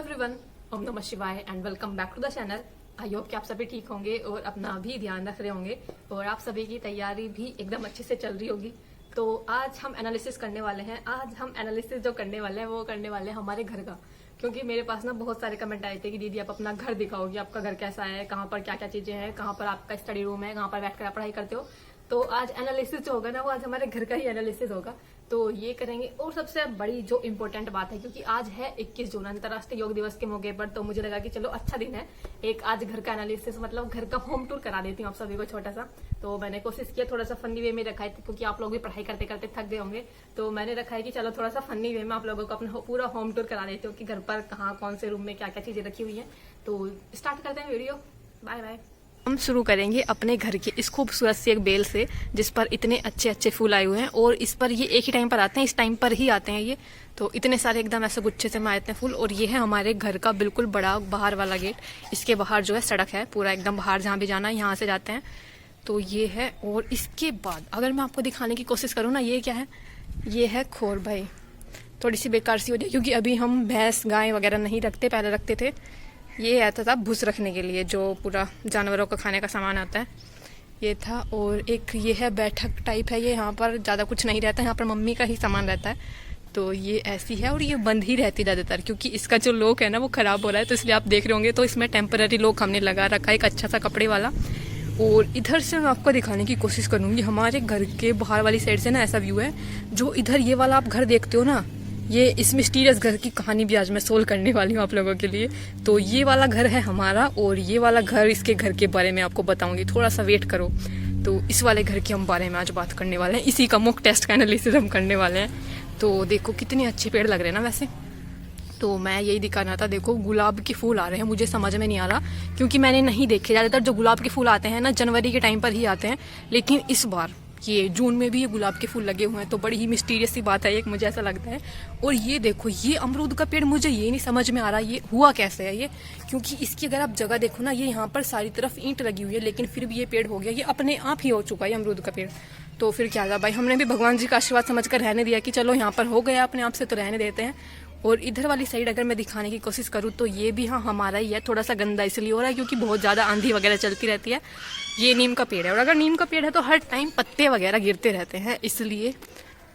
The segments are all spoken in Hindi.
एवरीवन, ओम नमः शिवाय and welcome back to the channel. I hope कि आप सभी ठीक होंगे और अपना भी ध्यान रख रहे होंगे और आप सभी की तैयारी भी एकदम अच्छे से चल रही होगी। तो आज हम एनालिसिस करने वाले हैं। आज हम एनालिसिस जो करने वाले हैं वो करने वाले हैं हमारे घर का, क्योंकि मेरे पास ना बहुत सारे कमेंट आए थे कि दीदी आप अपना घर दिखाओगी, आपका घर कैसा है, कहाँ पर क्या क्या चीजें हैं, कहाँ पर आपका स्टडी रूम है, कहाँ पर बैठकर आप पढ़ाई करते हो। तो आज एनालिसिस जो होगा ना वो आज हमारे घर का ही एनालिसिस होगा, तो ये करेंगे। और सबसे बड़ी जो इम्पोर्टेंट बात है, क्योंकि आज है 21 जून अंतर्राष्ट्रीय योग दिवस के मौके पर, तो मुझे लगा कि चलो अच्छा दिन है, एक आज घर का एनालिसिस मतलब घर का होम टूर करा देती हूँ आप सभी को छोटा सा। तो मैंने कोशिश किया थोड़ा सा फनी वे में रखा है, क्योंकि आप लोग भी पढ़ाई करते करते थक गए होंगे, तो मैंने रखा है कि चलो थोड़ा सा फनी वे में आप लोगों को अपना पूरा होम टूर करा देती हूँ कि घर पर कहाँ कौन से रूम में क्या क्या चीजें रखी हुई है। तो स्टार्ट करते हैं वीडियो। Bye bye. हम शुरू करेंगे अपने घर के इस खूबसूरत सी एक बेल से, जिस पर इतने अच्छे अच्छे फूल आए हुए हैं और इस पर ये एक ही टाइम पर आते हैं, इस टाइम पर ही आते हैं ये। तो इतने सारे एकदम ऐसे गुच्छे से में आते हैं फूल। और ये है हमारे घर का बिल्कुल बड़ा बाहर वाला गेट। इसके बाहर जो है सड़क है, पूरा एकदम बाहर जहाँ भी जाना है यहाँ से जाते हैं। तो ये है। और इसके बाद अगर मैं आपको दिखाने की कोशिश करूँ ना, ये क्या है, ये है खोर भाई। थोड़ी सी बेकार सी हो जाए क्योंकि अभी हम भैंस गाय वगैरह नहीं रखते, पहले रखते थे। ये आता था भूस रखने के लिए, जो पूरा जानवरों का खाने का सामान आता है, ये था। और एक ये है बैठक टाइप है, ये यहाँ पर ज़्यादा कुछ नहीं रहता है, यहाँ पर मम्मी का ही सामान रहता है। तो ये ऐसी है और ये बंद ही रहती ज़्यादातर, क्योंकि इसका जो लॉक है ना वो ख़राब हो रहा है, तो इसलिए आप देख रहे होंगे। तो इसमें टेम्पररी लॉक हमने लगा रखा है, एक अच्छा सा कपड़े वाला। और इधर से मैं आपको दिखाने की कोशिश करूँगी। हमारे घर के बाहर वाली साइड से ना ऐसा व्यू है, जो इधर ये वाला आप घर देखते हो ना, ये इस मिस्टीरियस घर की कहानी भी आज मैं सोल्व करने वाली हूँ आप लोगों के लिए। तो ये वाला घर है हमारा और ये वाला घर, इसके घर के बारे में आपको बताऊंगी, थोड़ा सा वेट करो। तो इस वाले घर के हम बारे में आज बात करने वाले हैं, इसी का मॉक टेस्ट का एनालिसिस हम करने वाले हैं। तो देखो कितने अच्छे पेड़ लग रहे हैं ना वैसे। तो मैं यही दिखाना था। देखो गुलाब के फूल आ रहे हैं, मुझे समझ में नहीं आ रहा क्योंकि मैंने नहीं देखे। ज़्यादातर जो गुलाब के फूल आते हैं ना जनवरी के टाइम पर ही आते हैं, लेकिन इस बार ये जून में भी ये गुलाब के फूल लगे हुए हैं। तो बड़ी ही मिस्टीरियस सी बात है एक, मुझे ऐसा लगता है। और ये देखो ये अमरूद का पेड़, मुझे ये नहीं समझ में आ रहा ये हुआ कैसे है ये, क्योंकि इसकी अगर आप जगह देखो ना, ये यहाँ पर सारी तरफ ईंट लगी हुई है, लेकिन फिर भी ये पेड़ हो गया, ये अपने आप ही हो चुका है अमरूद का पेड़। तो फिर क्या था भाई, हमने भी भगवान जी का आशीर्वाद समझ कर रहने दिया कि चलो यहाँ पर हो गया अपने आप से, तो रहने देते हैं। और इधर वाली साइड अगर मैं दिखाने की कोशिश करूँ तो ये भी हाँ हमारा ही है, थोड़ा सा गंदा इसलिए हो रहा है क्योंकि बहुत ज़्यादा आंधी वगैरह चलती रहती है। ये नीम का पेड़ है और अगर नीम का पेड़ है तो हर टाइम पत्ते वगैरह गिरते रहते हैं, इसलिए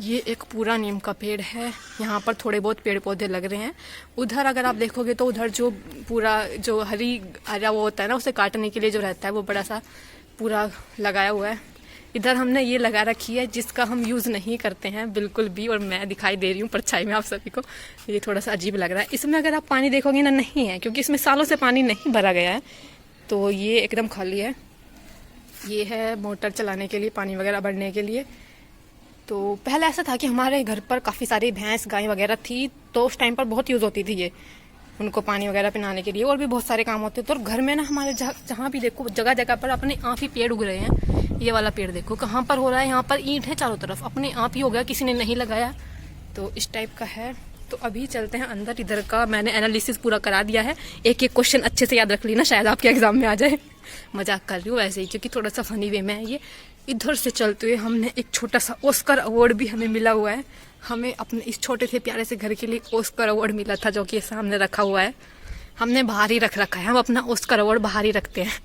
ये एक पूरा नीम का पेड़ है। यहाँ पर थोड़े बहुत पेड़ पौधे लग रहे हैं। उधर अगर आप देखोगे तो उधर जो पूरा जो हरा वो होता है ना, उसे काटने के लिए जो रहता है वो बड़ा सा पूरा लगाया हुआ है। इधर हमने ये लगा रखी है जिसका हम यूज़ नहीं करते हैं बिल्कुल भी, और मैं दिखाई दे रही हूँ परछाई में आप सभी को, ये थोड़ा सा अजीब लग रहा है। इसमें अगर आप पानी देखोगे ना, नहीं है क्योंकि इसमें सालों से पानी नहीं भरा गया है, तो ये एकदम खाली है। ये है मोटर चलाने के लिए, पानी वगैरह भरने के लिए। तो पहले ऐसा था कि हमारे घर पर काफ़ी सारी भैंस गाय वगैरह थी, तो उस टाइम पर बहुत यूज़ होती थी ये, उनको पानी वगैरह पिलाने के लिए, और भी बहुत सारे काम होते थे। और घर में ना हमारे जहाँ भी देखो जगह जगह पर अपने आप ही पेड़ उग रहे हैं। ये वाला पेड़ देखो कहाँ पर हो रहा है, यहाँ पर ईंट है चारों तरफ, अपने आप ही हो गया, किसी ने नहीं लगाया। तो इस टाइप का है। तो अभी चलते हैं अंदर। इधर का मैंने एनालिसिस पूरा करा दिया है, एक एक क्वेश्चन अच्छे से याद रख लेना, शायद आपके एग्जाम में आ जाए। मजाक कर रही हूँ वैसे ही, क्योंकि थोड़ा सा फनी वे में है ये। इधर से चलते हुए हमने एक छोटा सा ऑस्कर अवार्ड भी हमें मिला हुआ है। हमें अपने इस छोटे से प्यारे से घर के लिए ऑस्कर अवार्ड मिला था, जो कि सामने रखा हुआ है। हमने बाहर ही रख रखा है, हम अपना ऑस्कर अवार्ड बाहर ही रखते हैं।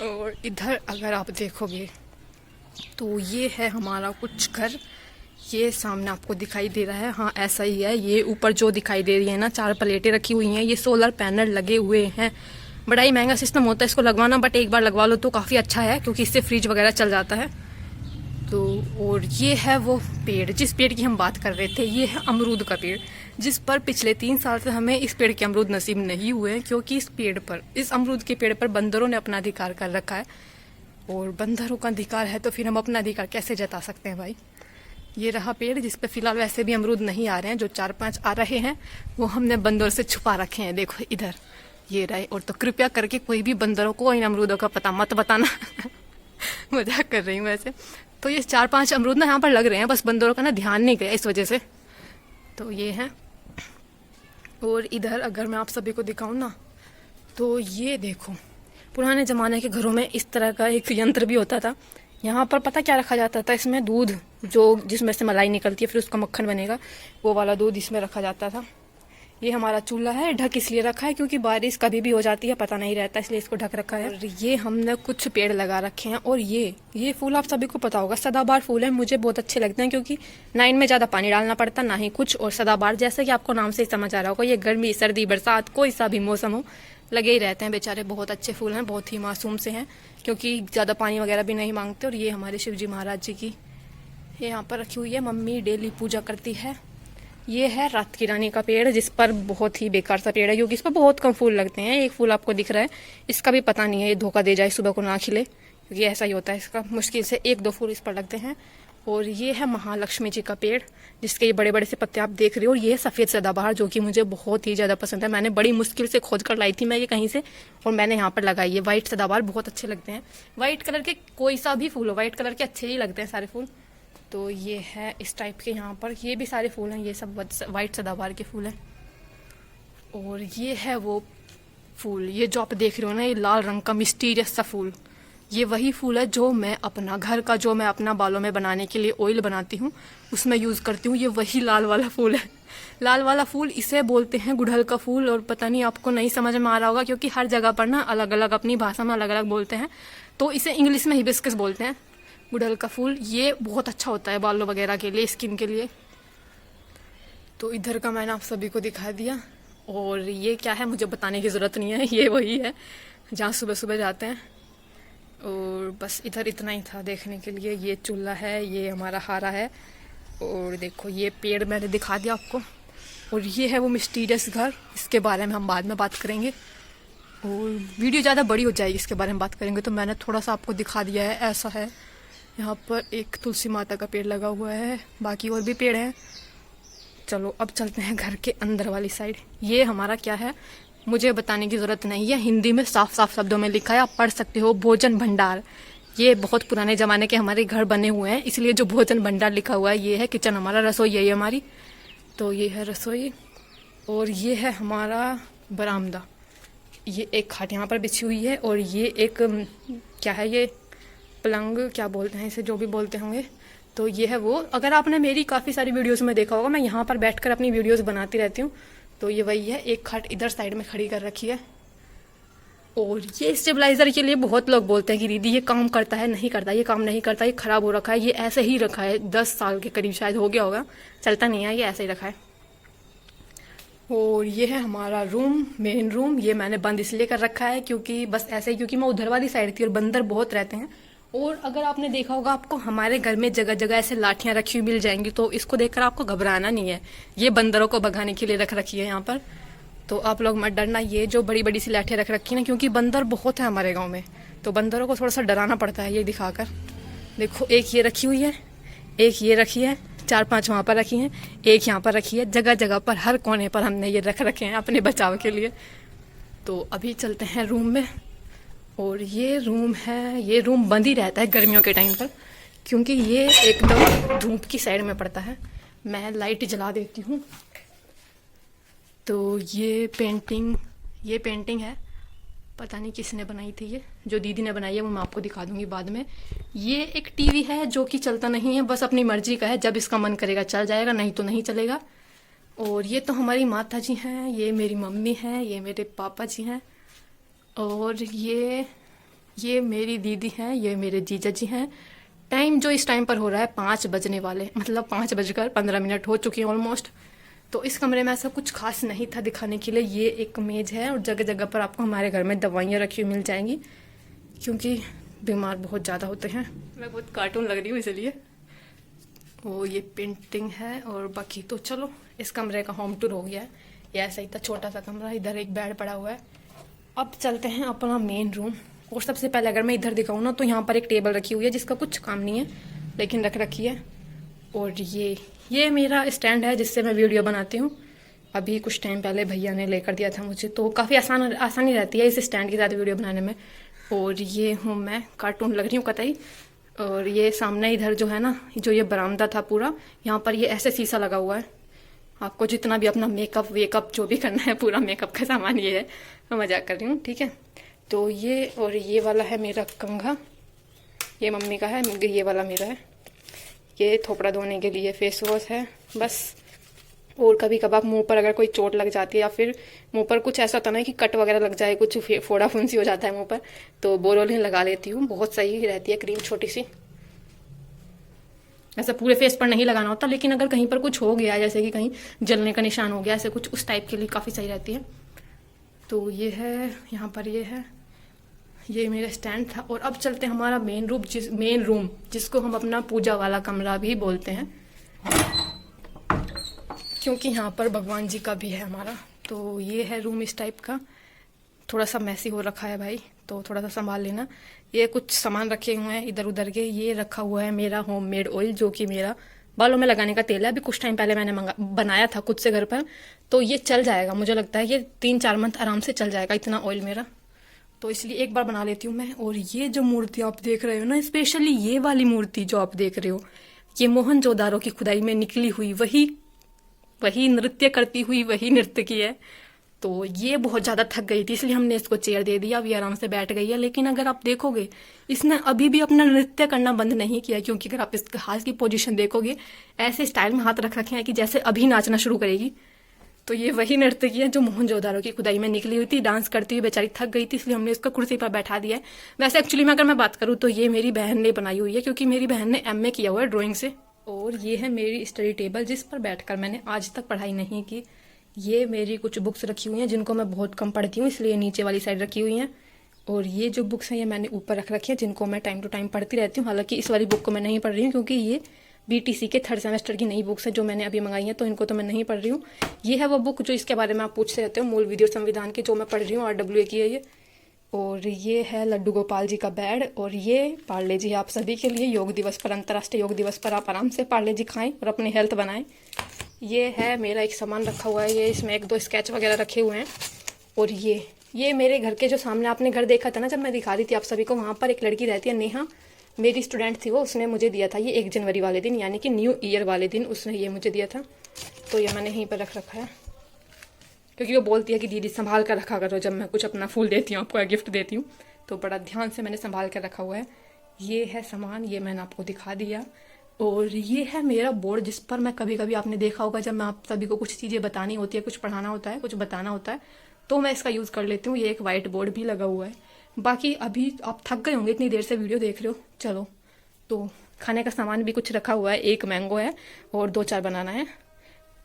और इधर अगर आप देखोगे तो ये है हमारा कुछ घर, ये सामने आपको दिखाई दे रहा है, हाँ ऐसा ही है। ये ऊपर जो दिखाई दे रही है ना, 4 प्लेटें रखी हुई हैं, ये सोलर पैनल लगे हुए हैं। बड़ा ही महंगा सिस्टम होता है इसको लगवाना, बट एक बार लगवा लो तो काफ़ी अच्छा है, क्योंकि इससे फ्रिज वगैरह चल जाता है। तो और ये है वो पेड़ जिस पेड़ की हम बात कर रहे थे, ये है अमरूद का पेड़, जिस पर पिछले 3 साल से हमें इस पेड़ के अमरूद नसीब नहीं हुए हैं, क्योंकि इस अमरूद के पेड़ पर बंदरों ने अपना अधिकार कर रखा है। और बंदरों का अधिकार है तो फिर हम अपना अधिकार कैसे जता सकते हैं भाई। ये रहा पेड़ जिस पे फिलहाल वैसे भी अमरूद नहीं आ रहे हैं, जो 4-5 आ रहे हैं वो हमने बंदरों से छुपा रखे हैं। देखो इधर ये रहे। और तो कृपया करके कोई भी बंदरों को इन अमरूदों का पता मत बताना। मजाक कर रही हूँ वैसे। तो ये 4-5 अमरूद ना यहाँ पर लग रहे हैं, बस बंदरों का ना ध्यान नहीं गया इस वजह से। तो ये है। और इधर अगर मैं आप सभी को दिखाऊं ना, तो ये देखो पुराने ज़माने के घरों में इस तरह का एक यंत्र भी होता था। यहाँ पर पता क्या रखा जाता था, इसमें दूध जो जिसमें से मलाई निकलती है फिर उसका मक्खन बनेगा, वो वाला दूध इसमें रखा जाता था। ये हमारा चूल्हा है, ढक इसलिए रखा है क्योंकि बारिश कभी भी हो जाती है, पता नहीं रहता, इसलिए इसको ढक रखा है। और ये हमने कुछ पेड़ लगा रखे हैं। और ये फूल आप सभी को पता होगा, सदाबहार फूल है, मुझे बहुत अच्छे लगते हैं क्योंकि ना इनमें ज़्यादा पानी डालना पड़ता ना ही कुछ। और सदाबहार जैसे कि आपको नाम से ही समझ आ रहा होगा, ये गर्मी सर्दी बरसात कोई सा भी मौसम हो लगे ही रहते हैं बेचारे। बहुत अच्छे फूल हैं, बहुत ही मासूम से हैं क्योंकि ज़्यादा पानी वगैरह भी नहीं मांगते। और ये हमारे शिव जी महाराज जी की यहाँ पर रखी हुई है, मम्मी डेली पूजा करती है। ये है रात की रानी का पेड़, जिस पर बहुत ही बेकार सा पेड़ है क्योंकि इस पर बहुत कम फूल लगते हैं। एक फूल आपको दिख रहा है, इसका भी पता नहीं है ये धोखा दे जाए सुबह को ना खिले, क्योंकि ऐसा ही होता है इसका, मुश्किल से 1-2 फूल इस पर लगते हैं। और ये है महालक्ष्मी जी का पेड़, जिसके ये बड़े बड़े से पत्ते आप देख रहे हो। और ये सफ़ेद सदाबहार जो कि मुझे बहुत ही ज़्यादा पसंद है, मैंने बड़ी मुश्किल से खोज कर लाई थी मैं ये कहीं से, और मैंने यहाँ पर लगाई है। वाइट सदाबहार बहुत अच्छे लगते हैं, वाइट कलर के कोई सा भी फूल हो, वाइट कलर के अच्छे ही लगते हैं सारे फूल। तो ये है इस टाइप के, यहाँ पर ये भी सारे फूल हैं, ये सब वाइट सदाबहार के फूल हैं। और ये है वो फूल, ये जो आप देख रहे हो ना, ये लाल रंग का मिस्टीरियस सा फूल, ये वही फूल है जो मैं अपना घर का, जो मैं अपना बालों में बनाने के लिए ऑयल बनाती हूँ उसमें यूज़ करती हूँ। ये वही लाल वाला फूल है, लाल वाला फूल, इसे बोलते हैं गुड़हल का फूल। और पता नहीं आपको नहीं समझ में आ रहा होगा क्योंकि हर जगह पर ना अलग अलग अपनी भाषा में अलग अलग बोलते हैं, तो इसे इंग्लिश में हिबिस्कस बोलते हैं, गुड़हल का फूल। ये बहुत अच्छा होता है बालों वगैरह के लिए, स्किन के लिए। तो इधर का मैंने आप सभी को दिखा दिया। और ये क्या है मुझे बताने की ज़रूरत नहीं है, ये वही है जहाँ सुबह सुबह जाते हैं। और बस इधर इतना ही था देखने के लिए। ये चूल्हा है, ये हमारा हारा है, और देखो ये पेड़ मैंने दिखा दिया आपको। और ये है वो मिस्टीरियस घर, इसके बारे में हम बाद में बात करेंगे, और वीडियो ज़्यादा बड़ी हो जाएगी इसके बारे में बात करेंगे, तो मैंने थोड़ा सा आपको दिखा दिया है। ऐसा है, यहाँ पर एक तुलसी माता का पेड़ लगा हुआ है, बाकी और भी पेड़ हैं। चलो अब चलते हैं घर के अंदर वाली साइड। ये हमारा क्या है मुझे बताने की ज़रूरत नहीं है, हिंदी में साफ साफ शब्दों में लिखा है, आप पढ़ सकते हो, भोजन भंडार। ये बहुत पुराने ज़माने के हमारे घर बने हुए हैं, इसलिए जो भोजन भंडार लिखा हुआ है ये है किचन हमारा, रसोई है ये हमारी। तो ये है रसोई, और ये है हमारा बरामदा। ये एक खाट यहाँ पर बिछी हुई है, और ये एक क्या है, ये पलंग क्या बोलते हैं इसे, जो भी बोलते होंगे। तो ये है वो, अगर आपने मेरी काफ़ी सारी वीडियोस में देखा होगा, मैं यहाँ पर बैठकर अपनी वीडियोस बनाती रहती हूँ। तो ये वही है, एक खाट इधर साइड में खड़ी कर रखी है। और ये स्टेबलाइजर के लिए बहुत लोग बोलते हैं कि दीदी ये काम करता है, नहीं करता, ये काम नहीं करता, ये खराब हो रखा है, ये ऐसे ही रखा है, 10 साल के करीब शायद हो गया होगा, चलता नहीं है, ये ऐसे ही रखा है। और ये है हमारा रूम, मेन रूम। ये मैंने बंद इसलिए कर रखा है क्योंकि बस ऐसे ही, क्योंकि मैं उधर वाली साइड थी और बंदर बहुत रहते हैं। और अगर आपने देखा होगा, आपको हमारे घर में जगह जगह ऐसे लाठियां रखी हुई मिल जाएंगी, तो इसको देखकर आपको घबराना नहीं है, ये बंदरों को भगाने के लिए रख रखी है यहाँ पर। तो आप लोग मत डरना, ये जो बड़ी बड़ी सी लाठियां रख रखी है ना, क्योंकि बंदर बहुत है हमारे गाँव में, तो बंदरों को थोड़ा सा डराना पड़ता है ये दिखाकर। देखो एक ये रखी हुई है, एक ये रखी है, 4-5 वहाँ पर रखी हैं, एक यहाँ पर रखी है, जगह जगह पर हर कोने पर हमने ये रख रखे हैं अपने बचाव के लिए। तो अभी चलते हैं रूम में। और ये रूम है, ये रूम बंद ही रहता है गर्मियों के टाइम पर, क्योंकि ये एकदम धूप की साइड में पड़ता है। मैं लाइट जला देती हूँ। तो ये पेंटिंग है, पता नहीं किसने बनाई थी, ये जो दीदी ने बनाई है वो मैं आपको दिखा दूंगी बाद में। ये एक टीवी है जो कि चलता नहीं है, बस अपनी मर्जी का है, जब इसका मन करेगा चल जाएगा, नहीं तो नहीं चलेगा। और ये तो हमारी माता जी हैं, ये मेरी मम्मी हैं, ये मेरे पापा जी हैं, और ये मेरी दीदी हैं, ये मेरे जीजा जी हैं। टाइम जो इस टाइम पर हो रहा है 5 बजने वाले, मतलब 5:15 हो चुकी हैं ऑलमोस्ट। तो इस कमरे में ऐसा कुछ खास नहीं था दिखाने के लिए। ये एक मेज है, और जगह जगह पर आपको हमारे घर में दवाइयाँ रखी हुई मिल जाएंगी, क्योंकि बीमार बहुत ज़्यादा होते हैं। मैं बहुत कार्टून लग रही हूँ इसलिए। वो ये पेंटिंग है, और बाकी तो चलो इस कमरे का होम टूर हो गया है। ये ऐसा ही था, छोटा सा कमरा, इधर एक बेड पड़ा हुआ है। अब चलते हैं अपना मेन रूम। और सबसे पहले अगर मैं इधर दिखाऊँ ना, तो यहाँ पर एक टेबल रखी हुई है जिसका कुछ काम नहीं है, लेकिन रख रखी है। और ये मेरा स्टैंड है जिससे मैं वीडियो बनाती हूँ। अभी कुछ टाइम पहले भैया ने लेकर दिया था मुझे, तो काफ़ी आसानी रहती है इस स्टैंड के साथ वीडियो बनाने में। और ये हूँ मैं, कार्टून लग रही हूँ कतई। और ये सामने इधर जो है ना, जो ये बरामदा था पूरा, यहाँ पर ये ऐसे शीशा लगा हुआ है। आपको जितना भी अपना मेकअप वेकअप जो भी करना है, पूरा मेकअप का सामान ये है, मैं मजाक कर रही हूँ, ठीक है। तो ये, और ये वाला है मेरा कंघा, ये मम्मी का है, ये वाला मेरा है। ये थोपड़ा धोने के लिए फेस वॉश है, बस और कभी कभार मुंह पर अगर कोई चोट लग जाती है या फिर मुंह पर कुछ ऐसा होता है ना कि कट वगैरह लग जाए, कुछ फोड़ा फुंसी हो जाता है मुंह पर, तो बोरोलिन लगा लेती हूँ। बहुत सही रहती है क्रीम, छोटी सी। ऐसा पूरे फेस पर नहीं लगाना होता, लेकिन अगर कहीं पर कुछ हो गया, जैसे कि कहीं जलने का निशान हो गया, ऐसे कुछ, उस टाइप के लिए काफ़ी सही रहती है। तो ये है, यहाँ पर ये है, ये मेरा स्टैंड था। और अब चलते हैं हमारा मेन रूम जिसको हम अपना पूजा वाला कमरा भी बोलते हैं, क्योंकि यहाँ पर भगवान जी का भी है हमारा। तो ये है रूम इस टाइप का, थोड़ा सा मैसी हो रखा है भाई, तो थोड़ा सा संभाल लेना। ये कुछ सामान रखे हुए हैं इधर उधर के। ये रखा हुआ है मेरा होममेड ऑयल, जो कि मेरा बालों में लगाने का तेल है। अभी कुछ टाइम पहले मैंने बनाया था खुद से घर पर, तो ये चल जाएगा, मुझे लगता है ये 3-4 मंथ आराम से चल जाएगा, इतना ऑयल मेरा। तो इसलिए एक बार बना लेती हूँ मैं। और ये जो मूर्ति आप देख रहे हो ना, स्पेशली ये वाली मूर्ति जो आप देख रहे हो, ये मोहनजोदारो की खुदाई में निकली हुई वही नृत्य करती हुई वही नृत्य की है। तो ये बहुत ज़्यादा थक गई थी, इसलिए हमने इसको चेयर दे दिया, अब ये आराम से बैठ गई है। लेकिन अगर आप देखोगे, इसने अभी भी अपना नृत्य करना बंद नहीं किया, क्योंकि अगर आप इसके हाथ की पोजीशन देखोगे, ऐसे स्टाइल में हाथ रख रखे हैं कि जैसे अभी नाचना शुरू करेगी। तो ये वही नर्तकी है जो मोहनजोदारो की खुदाई में निकली हुई थी, डांस करती हुई बेचारी थक गई थी, इसलिए हमने इसको कुर्सी पर बैठा दिया है। वैसे एक्चुअली में अगर मैं बात करूँ तो ये मेरी बहन ने बनाई हुई है, क्योंकि मेरी बहन ने MA किया हुआ है ड्राइंग से। और ये है मेरी स्टडी टेबल, जिस पर बैठकर मैंने आज तक पढ़ाई नहीं की। ये मेरी कुछ बुक्स रखी हुई हैं जिनको मैं बहुत कम पढ़ती हूँ, इसलिए नीचे वाली साइड रखी हुई हैं। और ये जो बुक्स हैं ये मैंने ऊपर रख रखी है, जिनको मैं टाइम टू टाइम पढ़ती रहती हूँ। हालांकि इस वाली बुक को मैं नहीं पढ़ रही हूँ, क्योंकि ये BTC के 3rd सेमेस्टर की नई बुक्स है जो मैंने अभी मंगाई है, तो इनको तो मैं नहीं पढ़ रही हूँ। ये है वो बुक जो इसके बारे में आप पूछते रहते हो, मूल विधि और संविधान के, जो मैं पढ़ रही हूँ, RWA की है ये। और ये है लड्डू गोपाल जी का बेड। और ये पार्ले जी आप सभी के लिए योग दिवस पर, अंतर्राष्ट्रीय योग दिवस पर आप आराम से पार्ले जी खाएं और अपनी हेल्थ बनाएं। ये है मेरा एक सामान रखा हुआ है, ये इसमें 1-2 स्केच वगैरह रखे हुए हैं। और ये मेरे घर के जो सामने आपने घर देखा था ना जब मैं दिखा रही थी आप सभी को, वहाँ पर एक लड़की रहती है, नेहा, मेरी स्टूडेंट थी वो, उसने मुझे दिया था ये 1 जनवरी वाले दिन, यानी कि न्यू ईयर वाले दिन उसने ये मुझे दिया था। तो ये मैंने यहीं पर रख रखा है, क्योंकि वो बोलती है कि दीदी संभाल कर रखा करो, जब मैं कुछ अपना फूल देती हूँ आपको या गिफ्ट देती हूँ, तो बड़ा ध्यान से मैंने संभाल कर रखा हुआ है। ये है सामान, ये मैंने आपको दिखा दिया। और ये है मेरा बोर्ड, जिस पर मैं कभी कभी, आपने देखा होगा, जब मैं आप सभी को कुछ चीज़ें बतानी होती है, कुछ पढ़ाना होता है, कुछ बताना होता है, तो मैं इसका यूज़ कर लेती हूँ। ये एक वाइट बोर्ड भी लगा हुआ है। बाकी अभी आप थक गए होंगे, इतनी देर से वीडियो देख रहे हो। चलो, तो खाने का सामान भी कुछ रखा हुआ है, 1 मैंगो है और 2-4 बनाना है।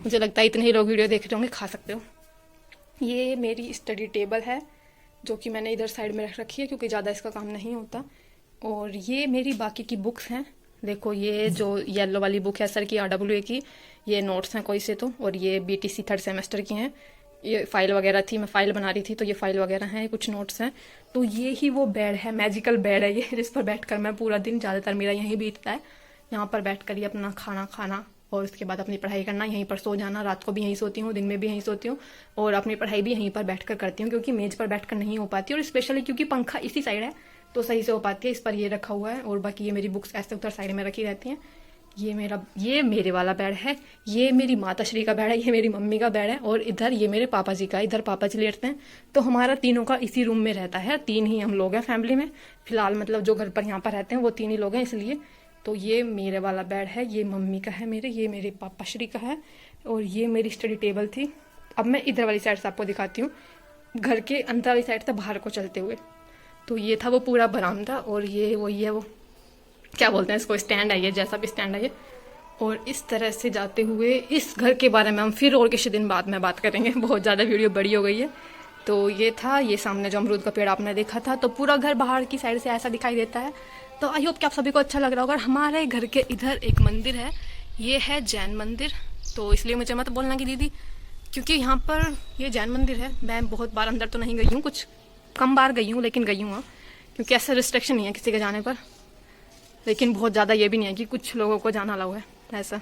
मुझे लगता है इतने ही लोग वीडियो देख रहे होंगे, खा सकते हो। ये मेरी स्टडी टेबल है, जो कि मैंने इधर साइड में रख रखी है, क्योंकि ज़्यादा इसका काम नहीं होता। और ये मेरी बाकी की बुक्स हैं, देखो, ये जो येलो वाली बुक है सर की, RWA की, ये नोट्स हैं कोई से तो। और ये BTC 3rd सेमेस्टर की हैं, ये फाइल वगैरह थी, मैं फाइल बना रही थी, तो ये फाइल वगैरह हैं, कुछ नोट्स हैं। तो ये ही वो बेड है, मैजिकल बेड है ये, जिस पर बैठकर मैं पूरा दिन, ज़्यादातर मेरा यहीं बीतता है। यहाँ पर बैठकर ही अपना खाना खाना और उसके बाद अपनी पढ़ाई करना, यहीं पर सो जाना। रात को भी यहीं सोती हूँ, दिन में भी यहीं सोती हूँ, और अपनी पढ़ाई भी यहीं पर बैठकर करती हूँ, क्योंकि मेज पर बैठकर नहीं हो पाती, और स्पेशली क्योंकि पंखा इसी साइड है तो सही से हो पाती है। इस पर ये रखा हुआ है, और बाकी ये मेरी बुक्स ऐसे उधर साइड में रखी रहती हैं। ये मेरे वाला बेड है, ये मेरी माता श्री का बेड है, ये मेरी मम्मी का बेड है, और इधर ये मेरे पापा जी का, इधर पापा जी लेटते हैं। तो हमारा तीनों का इसी रूम में रहता है, 3 ही हम लोग हैं फैमिली में फिलहाल, मतलब जो घर पर यहाँ पर रहते हैं वो 3 ही लोग हैं, इसलिए। तो ये मेरे वाला बेड है, ये मम्मी का है मेरे, ये मेरे पापा श्री का है, और ये मेरी स्टडी टेबल थी। अब मैं इधर वाली साइड से आपको दिखाती हूँ, घर के अंदर वाली साइड से बाहर को चलते हुए। तो ये था वो पूरा बरामदा, और ये वही है, वो क्या बोलते हैं इसको, स्टैंड है ये, जैसा भी स्टैंड है ये। और इस तरह से जाते हुए इस घर के बारे में हम फिर और किसी दिन बाद में बात करेंगे, बहुत ज़्यादा वीडियो बड़ी हो गई है। तो ये था, ये सामने जो अमरूद का पेड़ आपने देखा था, तो पूरा घर बाहर की साइड से ऐसा दिखाई देता है। तो आई होप कि आप सभी को अच्छा लग रहा होगा। हमारे घर के इधर एक मंदिर है, ये है जैन मंदिर, तो इसलिए मुझे मत बोलना कि दीदी, क्योंकि यहाँ पर ये जैन मंदिर है। मैं बहुत बार अंदर तो नहीं गई हूँ, कुछ कम बार गई हूँ, लेकिन गई हूँ, क्योंकि ऐसा रिस्ट्रिक्शन नहीं है किसी के जाने पर, लेकिन बहुत ज़्यादा ये भी नहीं है कि कुछ लोगों को जाना अलाउ है ऐसा।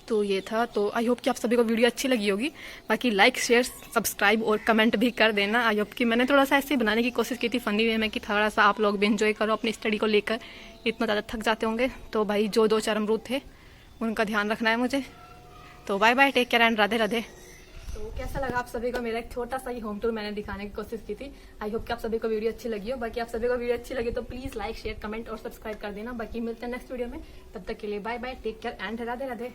तो ये था, तो आई होप कि आप सभी को वीडियो अच्छी लगी होगी। बाकी लाइक, शेयर, सब्सक्राइब और कमेंट भी कर देना। आई होप कि मैंने थोड़ा सा ऐसे बनाने की कोशिश की थी फनी वे में, कि थोड़ा सा आप लोग भी एंजॉय करो अपनी स्टडी को लेकर। इतना ज़्यादा थक जाते होंगे, तो भाई जो 2-4 अमरूद थे उनका ध्यान रखना है मुझे। तो bye bye, take care and Radhe Radhe. तो कैसा लगा आप सभी को मेरा एक छोटा सा ही होम टूर मैंने दिखाने की कोशिश की थी। आई होप कि आप सभी को वीडियो अच्छी लगी हो। बाकी आप सभी को वीडियो अच्छी लगी तो प्लीज लाइक, शेयर, कमेंट और सब्सक्राइब कर देना। बाकी मिलते हैं नेक्स्ट वीडियो में, तब तक के लिए bye bye, take care and Radhe Radhe.